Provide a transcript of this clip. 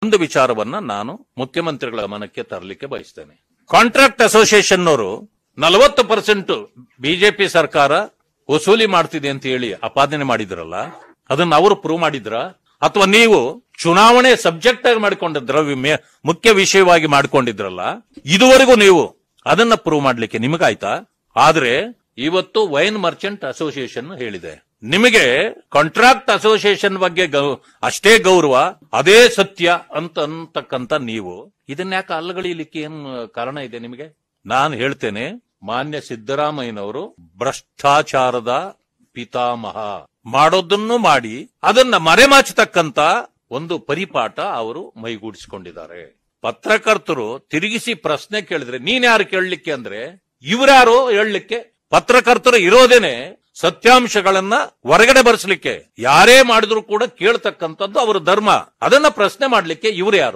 ಒಂದು ವಿಚಾರವನ್ನ ನಾನು ಮುಖ್ಯಮಂತ್ರಿಗಳ ಗಮನಕ್ಕೆ ತರಲಿಕ್ಕೆ ಬಯಸ್ತೇನೆ. ಕಾಂಟ್ರಾಕ್ಟ್ ಅಸೋಸಿಯೇಷನ್ ಅವರು 40% ಬಿಜೆಪಿ ಸರ್ಕಾರ ವಸೂಲಿ ಮಾಡ್ತಿದೆ ಅಂತ ಹೇಳಿ ಆಪಾದನೆ ಮಾಡಿದ್ರಲ್ಲ, ಅದನ್ನ ಅವರು ಪ್ರೂವ್ ಮಾಡಿದ್ರ ಅಥವಾ ನೀವು ಚುನಾವಣೆ ಸಬ್ಜೆಕ್ಟ್ ಆಗಿ ಮಾಡಿಕೊಂಡಿದ್ರ, ಮುಖ್ಯ ವಿಷಯವಾಗಿ ಮಾಡಿಕೊಂಡಿದ್ರಲ್ಲ, ಇದುವರೆಗೂ ನೀವು ಅದನ್ನ ಪ್ರೂವ್ ಮಾಡ್ಲಿಕ್ಕೆ ನಿಮಗಾಯ್ತಾ? ಆದ್ರೆ ಇವತ್ತು ವೈನ್ ಮರ್ಚೆಂಟ್ ಅಸೋಸಿಯೇಷನ್ ಹೇಳಿದೆ, ನಿಮಗೆ ಕಾಂಟ್ರಾಕ್ಟ್ ಅಸೋಸಿಯೇಷನ್ ಬಗ್ಗೆ ಅಷ್ಟೇ ಗೌರವ, ಅದೇ ಸತ್ಯ ಅಂತಕ್ಕಂತ ನೀವು ಇದನ್ಯಾಕೆ ಅಲ್ಲಗಳಿಲಿಕ್ಕೆ ಏನ್ ಕಾರಣ ಇದೆ ನಿಮಗೆ? ನಾನು ಹೇಳ್ತೇನೆ, ಮಾನ್ಯ ಸಿದ್ದರಾಮಯ್ಯನವರು ಭ್ರಷ್ಟಾಚಾರದ ಪಿತಾಮಹ, ಮಾಡೋದನ್ನು ಮಾಡಿ ಅದನ್ನ ಮರೆಮಾಚತಕ್ಕಂತ ಒಂದು ಪರಿಪಾಠ ಅವರು ಮೈಗೂಡಿಸಿಕೊಂಡಿದ್ದಾರೆ. ಪತ್ರಕರ್ತರು ತಿರುಗಿಸಿ ಪ್ರಶ್ನೆ ಕೇಳಿದ್ರೆ ನೀನ್ಯಾರು ಕೇಳಲಿಕ್ಕೆ ಅಂದ್ರೆ ಇವ್ರ್ಯಾರು ಹೇಳಲಿಕ್ಕೆ? ಪತ್ರಕರ್ತರು ಇರೋದೇನೆ ಸತ್ಯಾಂಶಗಳನ್ನ ಹೊರಗಡೆ ಬರೆಸಲಿಕ್ಕೆ. ಯಾರೇ ಮಾಡಿದ್ರು ಕೂಡ ಕೇಳ್ತಕ್ಕಂಥದ್ದು ಅವರ ಧರ್ಮ. ಅದನ್ನ ಪ್ರಶ್ನೆ ಮಾಡ್ಲಿಕ್ಕೆ ಇವ್ರು ಯಾರು?